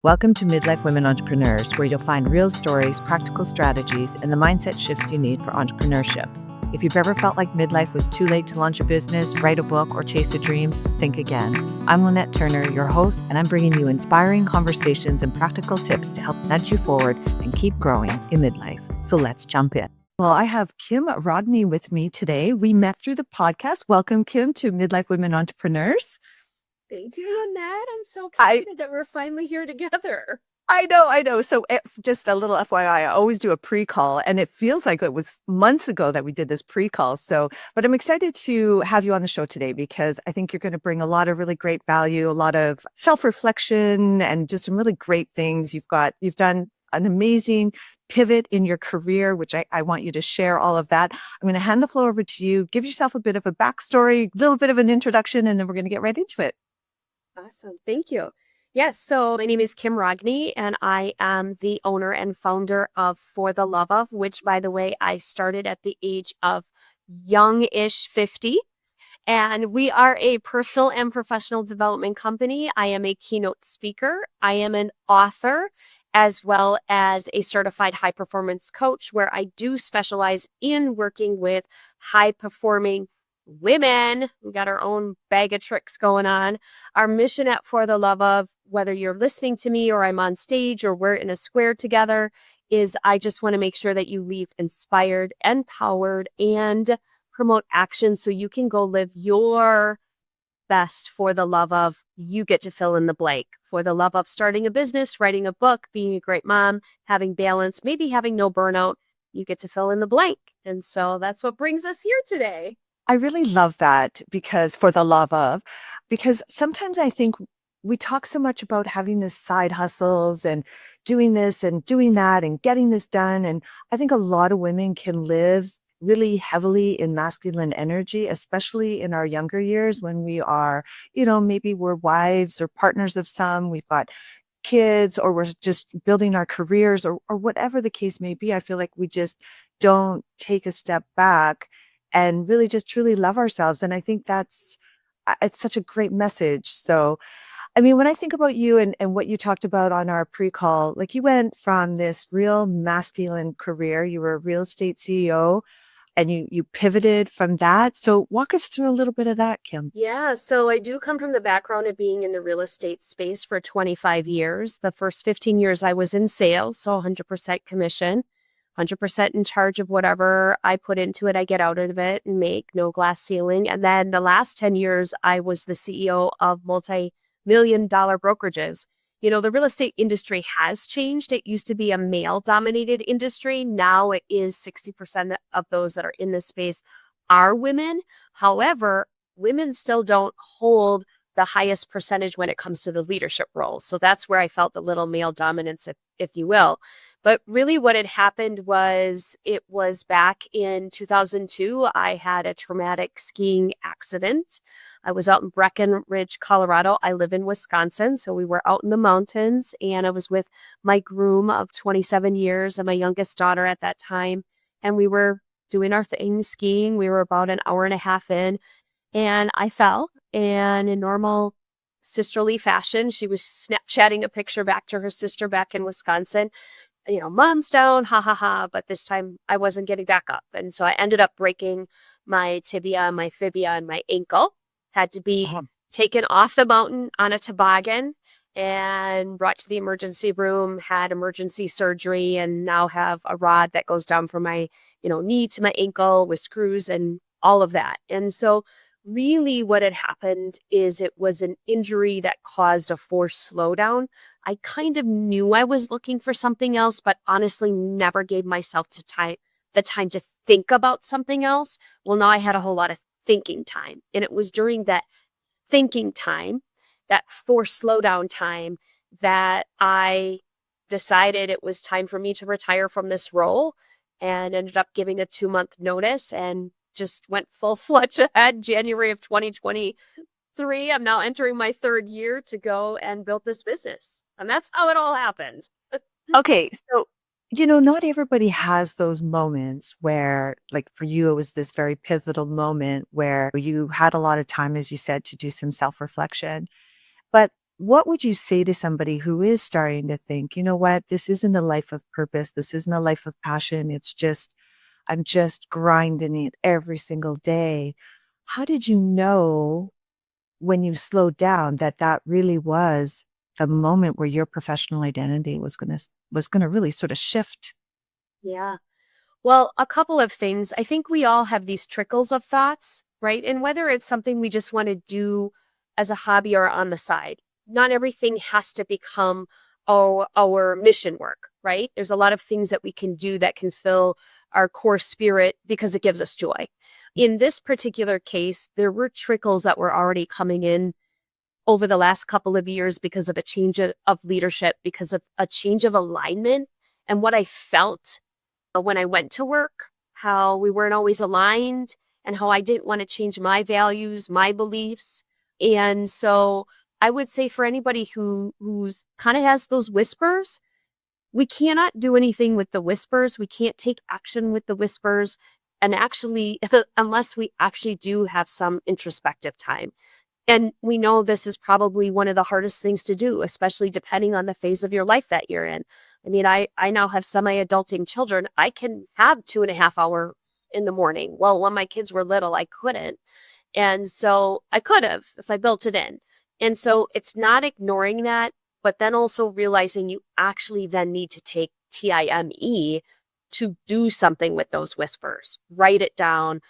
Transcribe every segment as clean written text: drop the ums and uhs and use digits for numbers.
Welcome to Midlife Women Entrepreneurs, where you'll find real stories, practical strategies, and the mindset shifts you need for entrepreneurship. If you've ever felt like midlife was too late to launch a business, write a book, or chase a dream, think again. I'm Lynette Turner, your host, and I'm bringing you inspiring conversations and practical tips to help nudge you forward and keep growing in midlife. So let's jump in. Well, I have Kim Rogne with me today. We met through the podcast. Welcome, Kim, to Midlife Women Entrepreneurs. Thank you, Lynette. I'm so I excited that we're finally here together. I know. So just a little FYI, I always do a pre-call, and it feels like it was months ago that we did this pre-call. But I'm excited to have you on the show today because I think you're going to bring a lot of really great value, a lot of self-reflection, and just some really great things. You've done an amazing pivot in your career, which I want you to share all of that. I'm going to hand the floor over to you. Give yourself a bit of a backstory, a little bit of an introduction, and then we're going to get right into it. Awesome. Thank you. Yes. So my name is Kim Rogne, and I am the owner and founder of For the Love of, which, by the way, I started at the age of young-ish 50. And we are a personal and professional development company. I am a keynote speaker. I am an author, as well as a certified high performance coach, where I do specialize in working with high performing women. We got our own bag of tricks going on. Our mission at For the Love of, whether you're listening to me or I'm on stage or we're in a square together, is I just want to make sure that you leave inspired, empowered, and promote action so you can go live your best for the love of, you get to fill in the blank. For the love of starting a business, writing a book, being a great mom, having balance, maybe having no burnout, you get to fill in the blank. And so that's what brings us here today. I really love that because sometimes I think we talk so much about having this side hustles and doing this and doing that and getting this done. And I think a lot of women can live really heavily in masculine energy, especially in our younger years when we are, maybe we're wives or partners of some, we've got kids, or we're just building our careers or whatever the case may be. I feel like we just don't take a step back and really just truly love ourselves. And I think it's such a great message. So, I mean, when I think about you and what you talked about on our pre-call, like you went from this real masculine career, you were a real estate CEO and you pivoted from that. So walk us through a little bit of that, Kim. Yeah, so I do come from the background of being in the real estate space for 25 years. The first 15 years I was in sales, so 100% commission, 100% in charge of whatever I put into it, I get out of it and make, no glass ceiling. And then the last 10 years, I was the CEO of multi-million-dollar brokerages. The real estate industry has changed. It used to be a male-dominated industry. Now it is 60% of those that are in this space are women. However, women still don't hold the highest percentage when it comes to the leadership roles. So that's where I felt a little male dominance, if you will. But really what had happened was, it was back in 2002, I had a traumatic skiing accident. I was out in Breckenridge, Colorado. I live in Wisconsin, so we were out in the mountains, and I was with my groom of 27 years and my youngest daughter at that time. And we were doing our thing skiing. We were about an hour and a half in, and I fell. And in normal sisterly fashion, she was Snapchatting a picture back to her sister back in Wisconsin. Mom's down, ha ha ha. But this time I wasn't getting back up. And so I ended up breaking my tibia, my fibia, and my ankle. Had to be taken off the mountain on a toboggan and brought to the emergency room, had emergency surgery, and now have a rod that goes down from my, knee to my ankle with screws and all of that. And so really what had happened is, it was an injury that caused a forced slowdown. I kind of knew I was looking for something else, but honestly never gave myself the time to think about something else. Well, now I had a whole lot of thinking time. And it was during that thinking time, that forced slowdown time, that I decided it was time for me to retire from this role, and ended up giving a 2-month notice and just went full fledged ahead. January of 2023, I'm now entering my 3rd year to go and build this business. And that's how it all happened. Okay. So, not everybody has those moments where, like for you, it was this very pivotal moment where you had a lot of time, as you said, to do some self-reflection. But What would you say to somebody who is starting to think, you know what, this isn't a life of purpose. This isn't a life of passion. It's just, I'm just grinding it every single day. How did you know when you slowed down that that really was the moment where your professional identity was going to really sort of shift? Yeah. Well, a couple of things. I think we all have these trickles of thoughts, right? And whether it's something we just want to do as a hobby or on the side, not everything has to become our mission work, right? There's a lot of things that we can do that can fill our core spirit because it gives us joy. In this particular case, there were trickles that were already coming in over the last couple of years because of a change of leadership, because of a change of alignment and what I felt when I went to work, how we weren't always aligned, and how I didn't want to change my values, my beliefs. And so I would say for anybody who's kind of has those whispers, we cannot do anything with the whispers. We can't take action with the whispers. And actually, unless we actually do have some introspective time. And we know this is probably one of the hardest things to do, especially depending on the phase of your life that you're in. I mean, I now have semi-adulting children. I can have 2.5 hours in the morning. Well, when my kids were little, I couldn't. And so I could have if I built it in. And so it's not ignoring that, but then also realizing you actually then need to take time to do something with those whispers. Write it down,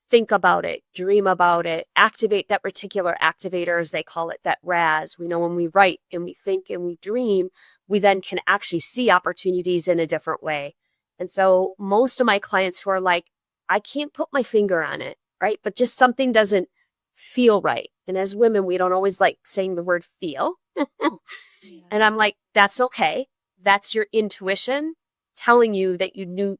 think about it, dream about it, activate that reticular activator, as they call it, that RAS. We know when we write and we think and we dream, we then can actually see opportunities in a different way. And so most of my clients who are like, I can't put my finger on it, right? But just something doesn't feel right. And as women, we don't always like saying the word feel. Yeah. And I'm like, that's okay. That's your intuition telling you that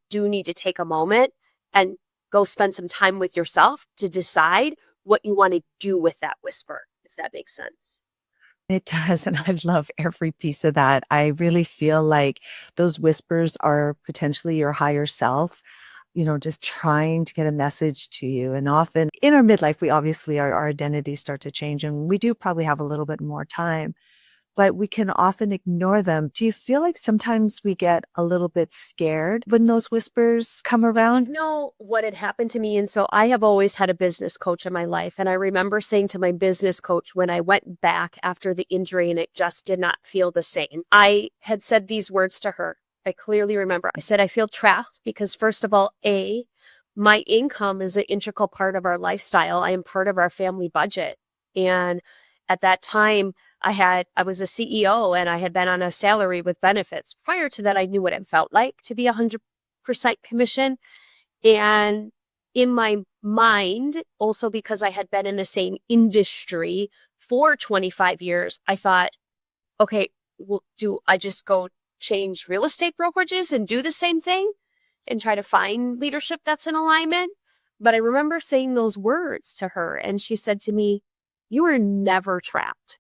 do need to take a moment and go spend some time with yourself to decide what you want to do with that whisper, if that makes sense. It does, and I love every piece of that. I really feel like those whispers are potentially your higher self, just trying to get a message to you. And often in our midlife, we obviously our identities start to change, and we do probably have a little bit more time, but we can often ignore them. Do you feel like sometimes we get a little bit scared when those whispers come You around? know what had happened to me? And so I have always had a business coach in my life. And I remember saying to my business coach when I went back after the injury and it just did not feel the same, I had said these words to her. I clearly remember. I said, I feel trapped because, first of all, my income is an integral part of our lifestyle. I am part of our family budget. And at that time, I was a CEO and I had been on a salary with benefits. Prior to that, I knew what it felt like to be 100% commission. And in my mind, also because I had been in the same industry for 25 years, I thought, okay, well, do I just go change real estate brokerages and do the same thing and try to find leadership that's in alignment? But I remember saying those words to her, and she said to me, you are never trapped.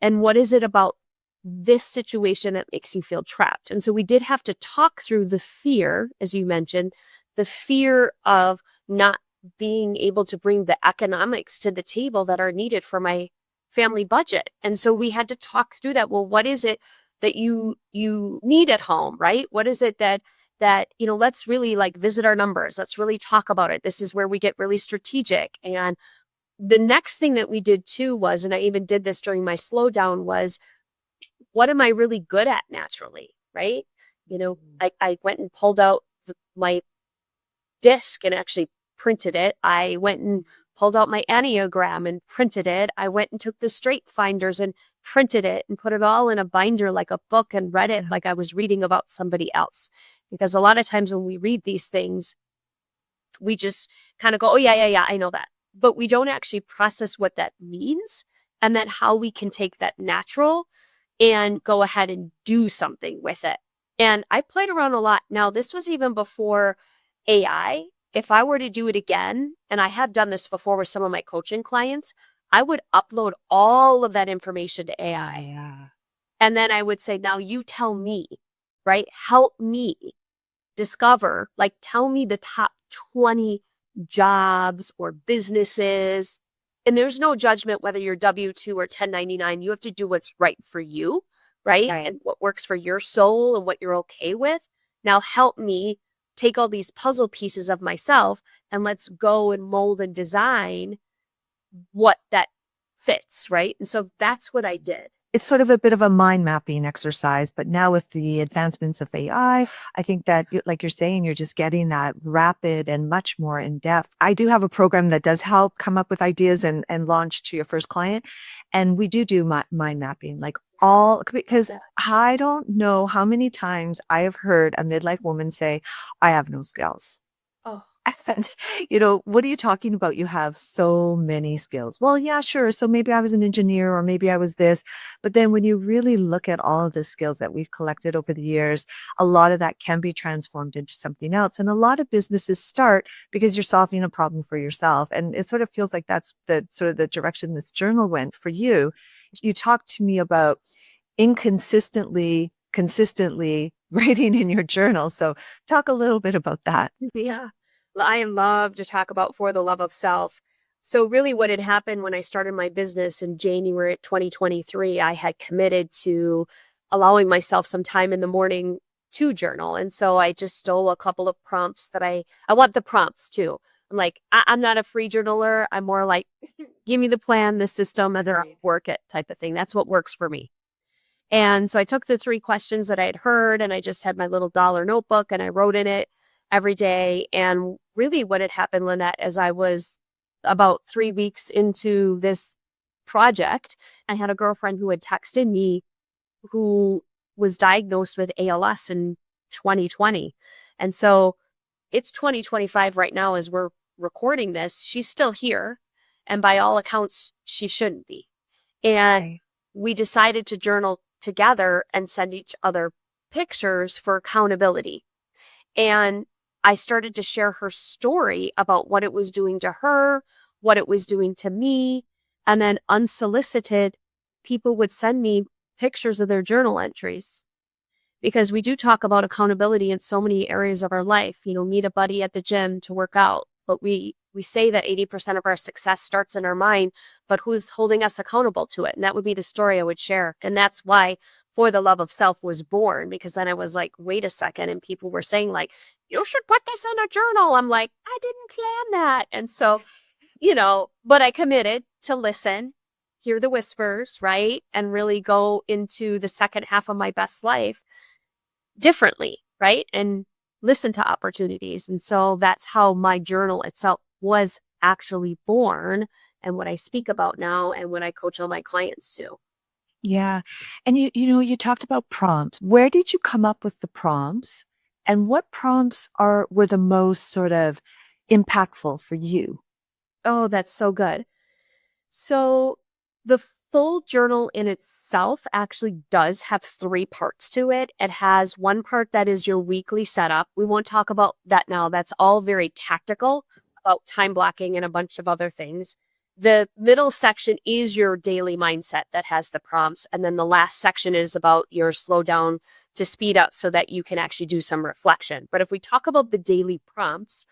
And what is it about this situation that makes you feel trapped? And so we did have to talk through the fear, as you mentioned, the fear of not being able to bring the economics to the table that are needed for my family budget. And so we had to talk through that. Well, what is it that you need at home, right? What is it that let's really like visit our numbers. Let's really talk about it. This is where we get really strategic. And the next thing that we did too was, and I even did this during my slowdown, was what am I really good at naturally, right? I went and pulled out my disc and actually printed it. I went and pulled out my Enneagram and printed it. I went and took the straight finders and printed it and put it all in a binder like a book and read it like I was reading about somebody else. Because a lot of times when we read these things, we just kind of go, oh, yeah, yeah, yeah, I know that. But we don't actually process what that means and then how we can take that natural and go ahead and do something with it. And I played around a lot. Now, this was even before AI. If I were to do it again, and I have done this before with some of my coaching clients, I would upload all of that information to AI. Yeah. And then I would say, now you tell me, right? Help me discover, like, tell me the top 20 jobs or businesses And there's no judgment whether you're W-2 or 1099. You have to do what's right for you, right? Right. And what works for your soul and what you're okay with. Now help me take all these puzzle pieces of myself and let's go and mold and design what that fits, right? And so that's what I did. It's sort of a bit of a mind mapping exercise, but now with the advancements of AI, I think that, like you're saying, you're just getting that rapid and much more in depth. I do have a program that does help come up with ideas and launch to your first client. And we do mind mapping, like all, because Yeah. I don't know how many times I have heard a midlife woman say, I have no skills. Oh, And, what are you talking about? You have so many skills. Well, yeah, sure. So maybe I was an engineer or maybe I was this. But then when you really look at all of the skills that we've collected over the years, a lot of that can be transformed into something else. And a lot of businesses start because you're solving a problem for yourself. And it sort of feels like that's the sort of the direction this journal went for you. You talked to me about consistently writing in your journal. So talk a little bit about that. yeah. I love to talk about For the Love of Self. So really what had happened when I started my business in January 2023, I had committed to allowing myself some time in the morning to journal. And so I just stole a couple of prompts that I want the prompts too. I'm like, I'm not a free journaler. I'm more like, give me the plan, the system, and then I'll Agreed. work it type of thing. That's what works for me. And so I took the 3 questions that I had heard and I just had my little dollar notebook and I wrote in it every day. And really what had happened, Lynette, as I was about 3 weeks into this project, I had a girlfriend who had texted me who was diagnosed with ALS in 2020. And so it's 2025 right now as we're recording this. She's still here. And by all accounts, she shouldn't be. And Okay. we decided to journal together and send each other pictures for accountability. And I started to share her story about what it was doing to her, what it was doing to me. And then unsolicited, people would send me pictures of their journal entries because we do talk about accountability in so many areas of our life. Meet a buddy at the gym to work out, but we say that 80% of our success starts in our mind, but who's holding us accountable to it? And that would be the story I would share. And that's why For the Love of Self was born, because then I was like, wait a second. And people were saying like, you should put this in a journal. I'm like, I didn't plan that. And so, but I committed to listen, hear the whispers, right? And really go into the second half of my best life differently, right? And listen to opportunities. And so that's how my journal itself was actually born and what I speak about now and what I coach all my clients to. Yeah. And you talked about prompts. Where did you come up with the prompts? And what prompts were the most sort of impactful for you? Oh, that's so good. So the full journal in itself actually does have 3 parts to it. It has one part that is your weekly setup. We won't talk about that now. That's all very tactical about time blocking and a bunch of other things. The middle section is your daily mindset that has the prompts. And then the last section is about your slow down to speed up so that you can actually do some reflection. But if we talk about the daily prompts,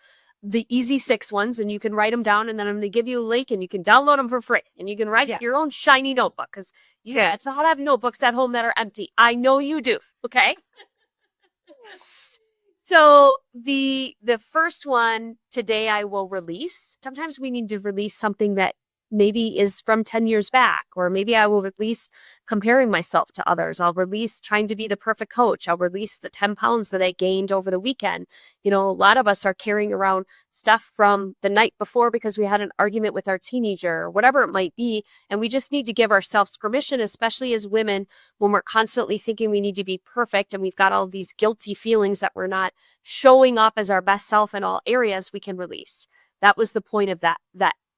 the easy 6 ones, and you can write them down, and then I'm going to give you a link and you can download them for free and you can write Yeah. your own shiny notebook because yeah, it's hard to have notebooks at home that are empty. I know you do. Okay. So the first one today I will release. Sometimes we need to release something that maybe is from 10 years back, or maybe I will release comparing myself to others. I'll release trying to be the perfect coach. I'll release the 10 pounds that I gained over the weekend. A lot of us are carrying around stuff from the night before because we had an argument with our teenager or whatever it might be. And we just need to give ourselves permission, especially as women, when we're constantly thinking we need to be perfect and we've got all these guilty feelings that we're not showing up as our best self in all areas, we can release. That was the point of that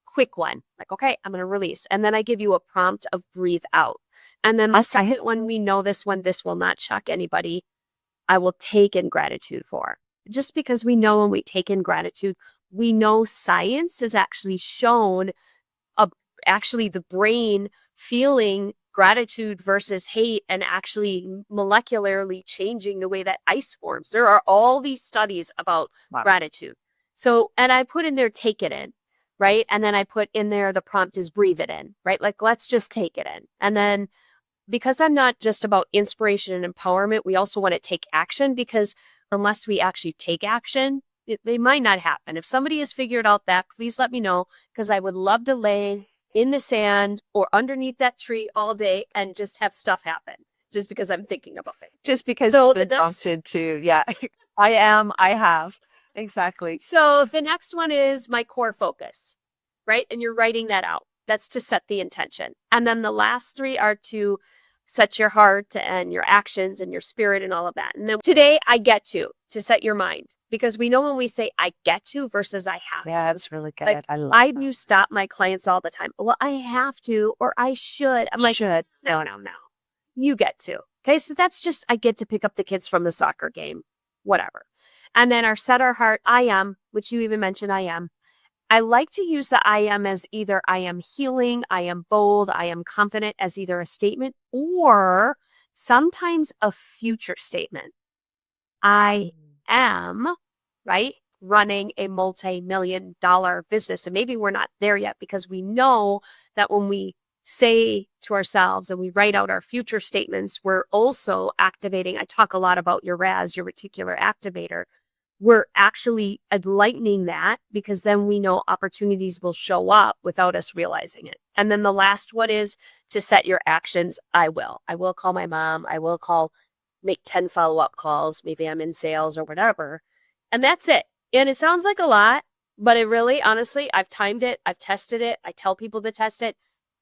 quick one. Like, okay, I'm going to release. And then I give you a prompt of breathe out. And then the Awesome. second one, we know this one, this will not shock anybody. I will take in gratitude for. Just because we know when we take in gratitude, we know science has actually shown actually the brain feeling gratitude versus hate and actually molecularly changing the way that ice forms. There are all these studies about Wow. gratitude. So, and I put in there, take it in. right? And then I put in there, the prompt is breathe it in, right? Like, let's just take it in. And then because I'm not just about inspiration and empowerment, we also want to take action, because unless we actually take action, they might not happen. If somebody has figured out that, please let me know, because I would love to lay in the sand or underneath that tree all day and just have stuff happen just because I'm thinking about it. Just because So you've been prompted to, yeah, I have. Exactly. So the next one is my core focus, right? And you're writing that out. That's to set the intention. And then the last three are to set your heart and your actions and your spirit and all of that. And then today I get to set your mind, because we know when we say I get to versus I have to. Yeah, that's really good. Like, I love I that. do stop my clients all the time. Well, I have to, or I should. I'm like, Should. no. You get to. Okay, so that's just, I get to pick up the kids from the soccer game, whatever. And then our set our heart, I am, which you even mentioned, I am. I like to use the I am as either I am healing, I am bold, I am confident, as either a statement or sometimes a future statement. I am, right, running a multi-million-dollar business. And maybe we're not there yet, because we know that when we say to ourselves and we write out our future statements, we're also activating. I talk a lot about your RAS, your reticular activator. We're actually enlightening that, because then we know opportunities will show up without us realizing it. And then the last one is to set your actions. I will call my mom. I will make 10 follow-up calls. Maybe I'm in sales or whatever. And that's it. And it sounds like a lot, but it really, honestly, I've timed it. I've tested it. I tell people to test it.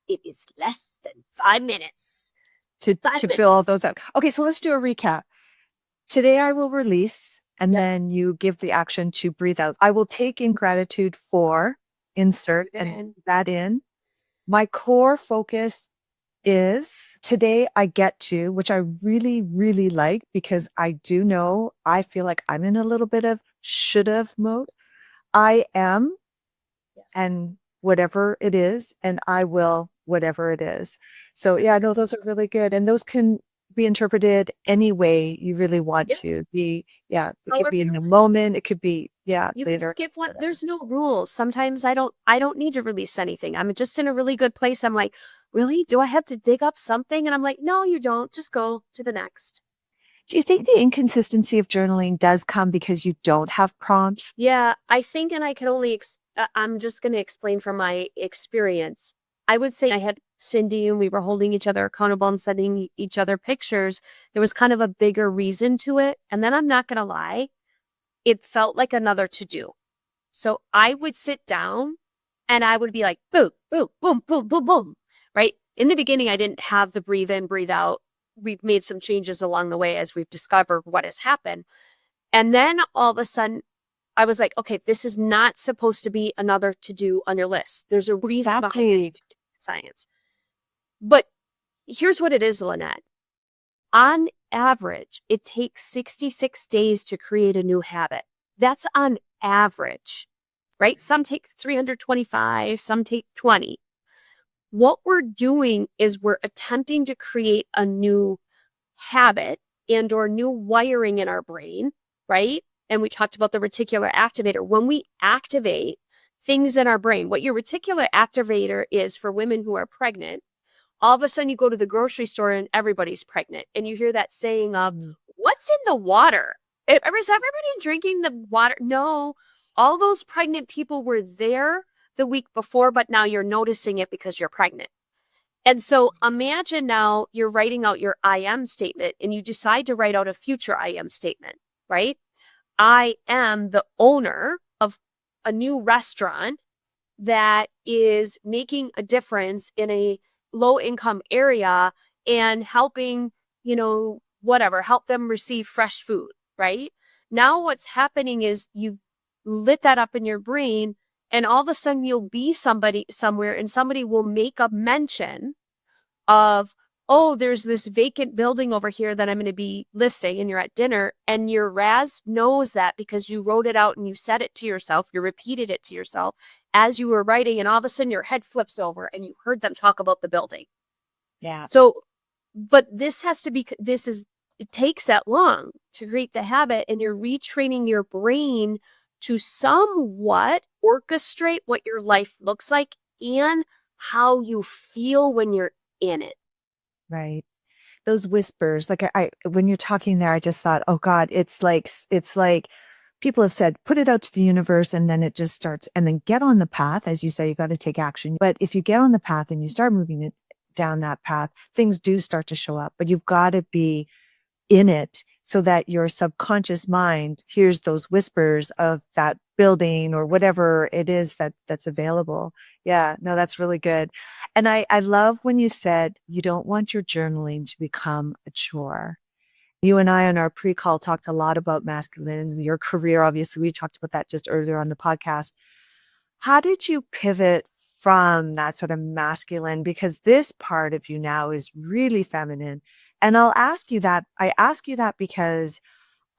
It is less than 5 minutes. To fill all those out. Okay, so let's do a recap. Today I will release, and then you give the action to breathe out. I will take in gratitude for, insert, and that in. My core focus is today I get to, which I really, really like, because I do know I feel like I'm in a little bit of should have mode. I am, and whatever it is, and I will, whatever it is. So yeah, no, those are really good. And those can be interpreted any way you really want to. It could be in the moment. It could be, you later. can skip one. There's no rules. Sometimes I don't need to release anything. I'm just in a really good place. I'm like, really? Do I have to dig up something? And I'm like, no, you don't. Just go to the next. Do you think the inconsistency of journaling does come because you don't have prompts? Yeah, I think, and I can only, I'm just going to explain from my experience. I would say I had Cindy and we were holding each other accountable and sending each other pictures. There was kind of a bigger reason to it. And then I'm not going to lie, it felt like another to do. So I would sit down and I would be like, boom, boom, boom, boom, boom, boom, right? In the beginning, I didn't have the breathe in, breathe out. We've made some changes along the way as we've discovered what has happened. And then all of a sudden, I was like, okay, this is not supposed to be another to do on your list. There's a reason behind science. But here's what it is, Lynette. On average, it takes 66 days to create a new habit. That's on average, right? Some take 325, some take 20. What we're doing is we're attempting to create a new habit and or new wiring in our brain, right? And we talked about the reticular activator. When we activate things in our brain, what your reticular activator is for women who are pregnant, all of a sudden you go to the grocery store and everybody's pregnant. And you hear that saying of, what's in the water? Is everybody drinking the water? No, all those pregnant people were there the week before, but now you're noticing it because you're pregnant. And so imagine now you're writing out your I am statement and you decide to write out a future I am statement, right? I am the owner of a new restaurant that is making a difference in a low income area and helping, help them receive fresh food, right? Now what's happening is you lit that up in your brain, and all of a sudden you'll be somebody somewhere and somebody will make a mention of, oh, there's this vacant building over here that I'm going to be listing, and you're at dinner, and your RAS knows that because you wrote it out and you said it to yourself, you repeated it to yourself as you were writing, and all of a sudden your head flips over and you heard them talk about the building. Yeah. So, but it takes that long to create the habit, and you're retraining your brain to somewhat orchestrate what your life looks like and how you feel when you're in it. Right. Those whispers, like when you're talking there, I just thought, oh God, it's like people have said, put it out to the universe and then it just starts and then get on the path. As you say, you got to take action. But if you get on the path and you start moving it down that path, things do start to show up, but you've got to be in it so that your subconscious mind hears those whispers of that building or whatever it is that's available. Yeah, no, that's really good. And I love when you said you don't want your journaling to become a chore. You and I on our pre-call talked a lot about masculine, your career. Obviously, we talked about that just earlier on the podcast. How did you pivot from that sort of masculine? Because this part of you now is really feminine. And I'll ask you that. I ask you that because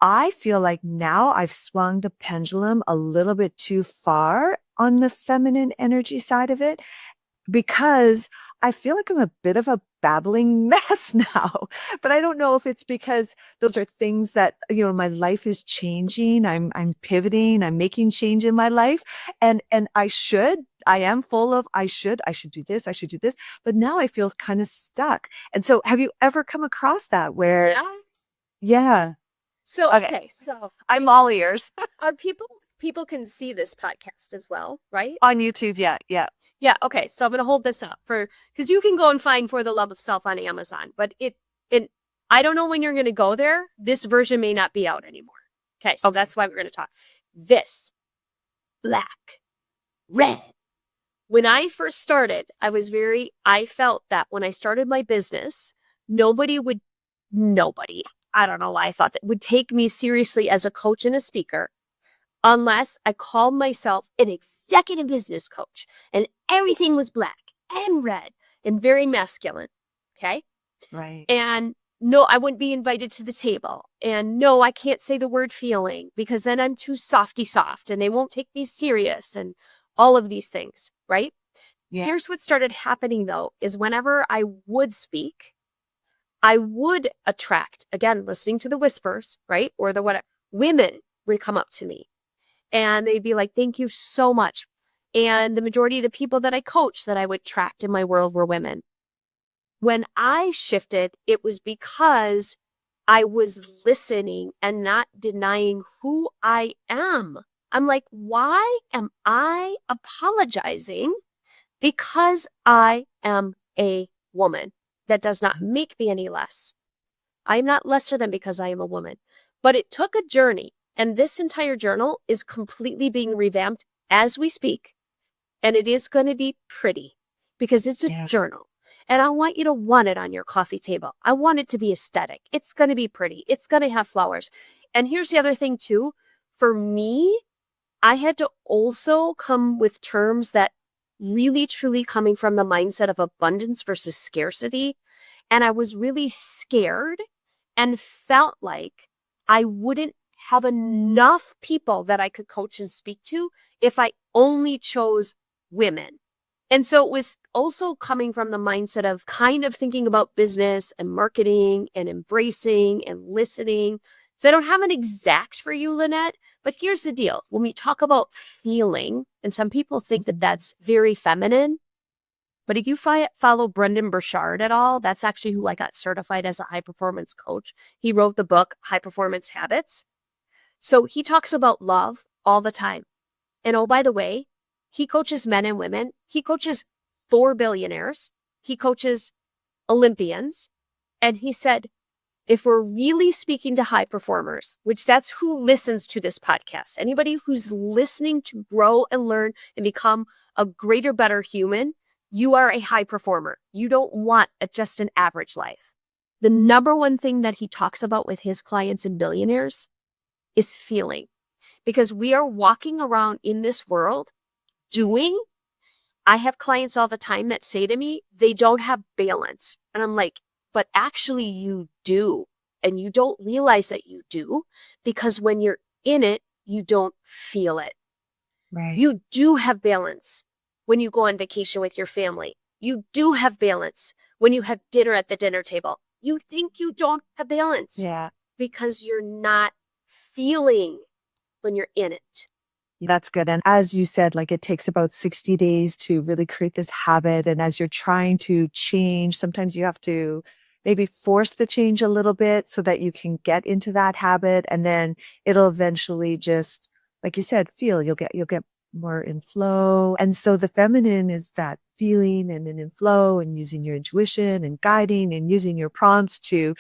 I feel like now I've swung the pendulum a little bit too far on the feminine energy side of it because I feel like I'm a bit of a babbling mess now. But I don't know if it's because those are things that, my life is changing. I'm pivoting, I'm making change in my life. And I am full of I should do this, I should do this. But now I feel kind of stuck. And so have you ever come across that where, Yeah. yeah, So, okay, okay. So I'm all ears. are people can see this podcast as well, right? On YouTube, yeah, yeah. Yeah, okay. So I'm going to hold this up because you can go and find For the Love of Self on Amazon, but I don't know when you're going to go there. This version may not be out anymore. Okay, so that's why we're going to talk. This, black, red. When I first started, I felt that when I started my business, nobody, I don't know why I thought that would take me seriously as a coach and a speaker unless I called myself an executive business coach and everything was black and red and very masculine. Okay. Right. And no, I wouldn't be invited to the table. And no, I can't say the word feeling because then I'm too softy soft and they won't take me serious and all of these things. Right. Yeah. Here's what started happening though, is whenever I would speak, I would attract, again, listening to the whispers, right? Or the what women would come up to me and they'd be like, thank you so much. And the majority of the people that I coached that I would attract in my world were women. When I shifted, it was because I was listening and not denying who I am. I'm like, why am I apologizing because I am a woman? That does not make me any less. I am not lesser than because I am a woman. But it took a journey. And this entire journal is completely being revamped as we speak. And it is going to be pretty because it's a journal. And I want you to want it on your coffee table. I want it to be aesthetic. It's going to be pretty. It's going to have flowers. And here's the other thing too. For me, I had to also come with terms that really truly coming from the mindset of abundance versus scarcity. And I was really scared and felt like I wouldn't have enough people that I could coach and speak to if I only chose women. And so it was also coming from the mindset of kind of thinking about business and marketing and embracing and listening. So I don't have an exact for you, Lynette, but here's the deal. When we talk about feeling, and some people think that that's very feminine, but if you follow Brendan Burchard at all, that's actually who I got certified as a high performance coach. He wrote the book, High Performance Habits. So he talks about love all the time. And oh, by the way, he coaches men and women. He coaches 4 billionaires. He coaches Olympians. And he said, if we're really speaking to high performers, which that's who listens to this podcast, anybody who's listening to grow and learn and become a greater, better human, you are a high performer. You don't want just an average life. The number one thing that he talks about with his clients and billionaires is feeling. Because we are walking around in this world doing. I have clients all the time that say to me, they don't have balance. And I'm like, but actually you do. And you don't realize that you do because when you're in it, you don't feel it. Right. You do have balance when you go on vacation with your family. You do have balance when you have dinner at the dinner table. You think you don't have balance. Yeah. Because you're not feeling when you're in it. That's good. And as you said, like it takes about 60 days to really create this habit. And as you're trying to change, sometimes you have to maybe force the change a little bit so that you can get into that habit. And then it'll eventually just, like you said, you'll get more in flow. And so the feminine is that feeling and then in flow and using your intuition and guiding and using your prompts to,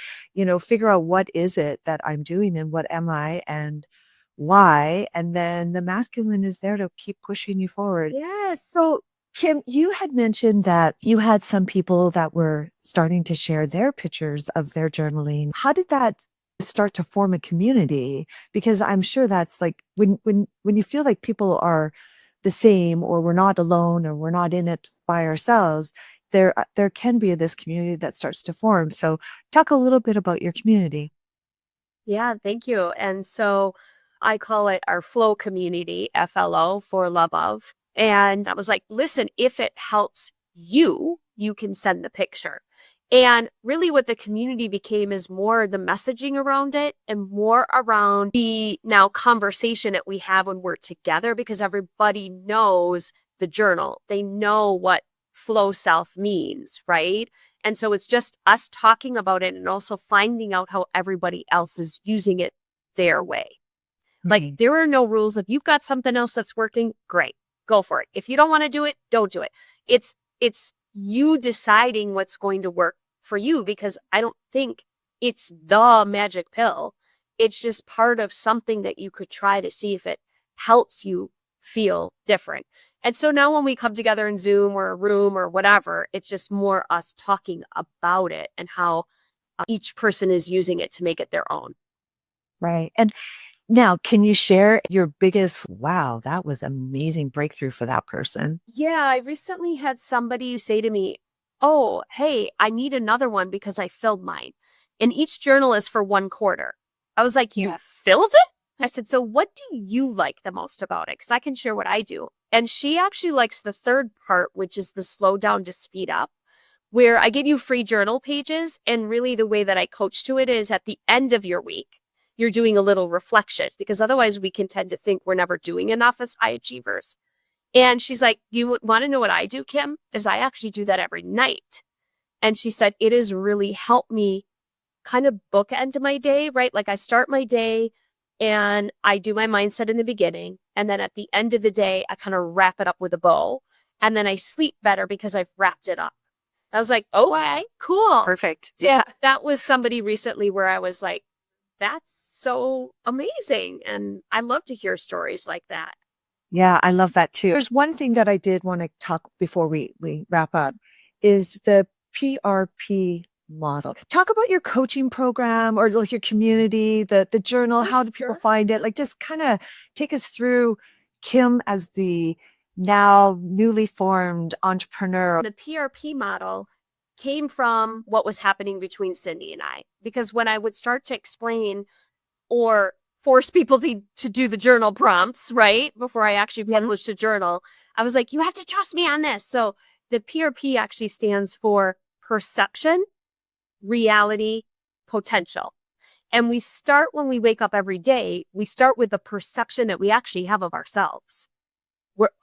figure out what is it that I'm doing and what am I? And why, and then the masculine is there to keep pushing you forward. Yes. So, Kim, you had mentioned that you had some people that were starting to share their pictures of their journaling. How did that start to form a community? Because I'm sure that's like when you feel like people are the same or we're not alone or we're not in it by ourselves, there can be this community that starts to form. So, talk a little bit about your community. Yeah, thank you. And so I call it our flow community, FLO, for love of. And I was like, listen, if it helps you, you can send the picture. And really, what the community became is more the messaging around it and more around the now conversation that we have when we're together because everybody knows the journal. They know what flow self means, right? And so it's just us talking about it and also finding out how everybody else is using it their way. Like Right. there are no rules. If you've got something else that's working, great. Go for it. If you don't want to do it, don't do it. It's you deciding what's going to work for you because I don't think it's the magic pill. It's just part of something that you could try to see if it helps you feel different. And so now when we come together in Zoom or a room or whatever, it's just more us talking about it and how each person is using it to make it their own. Right. And now, can you share your biggest, wow, that was amazing breakthrough for that person? Yeah, I recently had somebody say to me, oh, hey, I need another one because I filled mine. And each journal is for 1 quarter. I was like, you Yeah. filled it? I said, so what do you like the most about it? Because I can share what I do. And she actually likes the third part, which is the slow down to speed up, where I give you free journal pages. And really, the way that I coach to it is at the end of your week, you're doing a little reflection because otherwise we can tend to think we're never doing enough as high achievers. And she's like, you want to know what I do, Kim? Is I actually do that every night. And she said, it has really helped me kind of bookend my day, right? Like I start my day and I do my mindset in the beginning. And then at the end of the day, I kind of wrap it up with a bow. And then I sleep better because I've wrapped it up. I was like, okay, cool. Perfect. So that was somebody recently where I was like, that's so amazing. And I love to hear stories like that. Yeah, I love that too. There's one thing that I did want to talk before we wrap up is the PRP model. Talk about your coaching program or like your community, the journal. How do people Sure. find it? Like just kind of take us through Kim as the now newly formed entrepreneur. The PRP model came from what was happening between Cindy and I. Because when I would start to explain or force people to do the journal prompts, right? Before I actually Yeah. published a journal, I was like, you have to trust me on this. So the PRP actually stands for perception, reality, potential. And we start when we wake up every day, we start with the perception that we actually have of ourselves.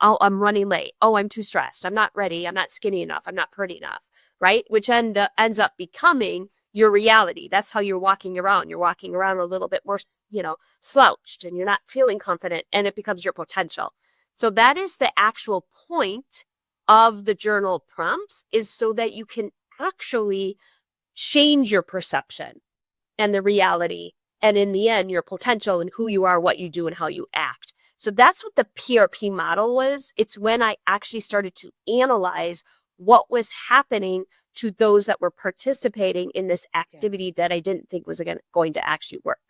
Oh, I'm running late. Oh, I'm too stressed. I'm not ready. I'm not skinny enough. I'm not pretty enough, right? Which ends up becoming your reality. That's how you're walking around. You're walking around a little bit more, slouched and you're not feeling confident and it becomes your potential. So that is the actual point of the journal prompts is so that you can actually change your perception and the reality. And in the end, your potential and who you are, what you do, and how you act. So that's what the PRP model was. It's when I actually started to analyze what was happening to those that were participating in this activity that I didn't think was going to actually work.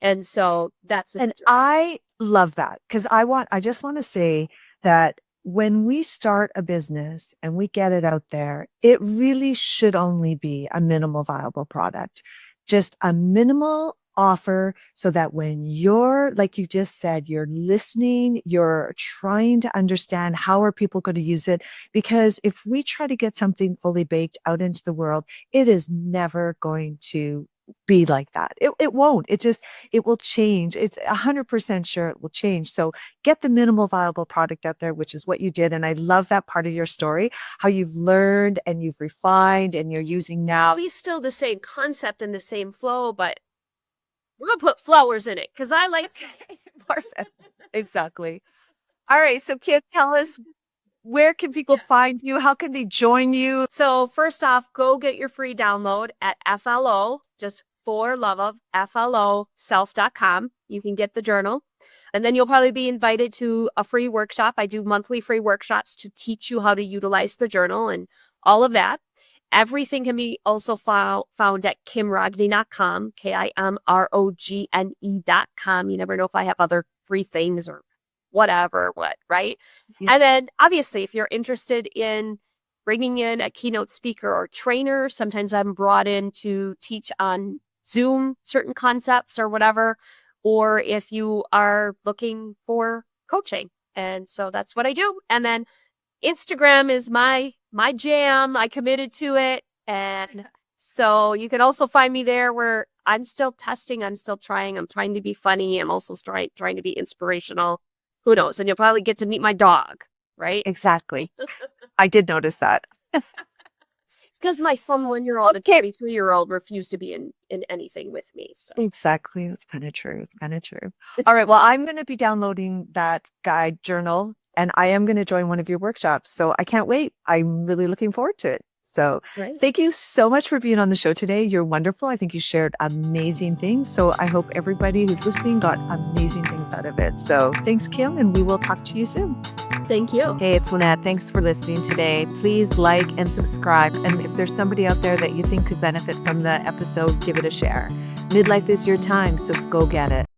And so that's And I love that because I just want to say that when we start a business and we get it out there, it really should only be a minimal viable product, just a minimal offer so that when you're, like you just said, you're listening, you're trying to understand how are people going to use it? Because if we try to get something fully baked out into the world, it is never going to be like that. It won't. It will change. It's 100% sure it will change. So get the minimal viable product out there, which is what you did. And I love that part of your story, how you've learned and you've refined and you're using now. It's still the same concept and the same flow, but we're going to put flowers in it because I like Perfect. Exactly. All right. So Kim, tell us, where can people find you? How can they join you? So first off, go get your free download at FLO, just for love of FLOself.com. You can get the journal. And then you'll probably be invited to a free workshop. I do monthly free workshops to teach you how to utilize the journal and all of that. Everything can be also found at kimrogne.com, KIMROGNE.com. You never know if I have other free things or whatever, right? Yes. And then obviously, if you're interested in bringing in a keynote speaker or trainer, sometimes I'm brought in to teach on Zoom certain concepts or whatever, or if you are looking for coaching. And so that's what I do. And then Instagram is my jam. I committed to it. And so you can also find me there where I'm still testing. I'm still trying. I'm trying to be funny. I'm also trying to be inspirational. Who knows? And you'll probably get to meet my dog, right? Exactly. I did notice that. It's because my fun 1-year-old and 23-year-old refused to be in anything with me. So. Exactly. It's kind of true. It's kind of true. All right. Well, I'm going to be downloading that guide journal and I am going to join one of your workshops. So I can't wait. I'm really looking forward to it. So Thank you so much for being on the show today. You're wonderful. I think you shared amazing things. So I hope everybody who's listening got amazing things out of it. So thanks, Kim, and we will talk to you soon. Thank you. Hey, it's Lynette. Thanks for listening today. Please like and subscribe. And if there's somebody out there that you think could benefit from the episode, give it a share. Midlife is your time, so go get it.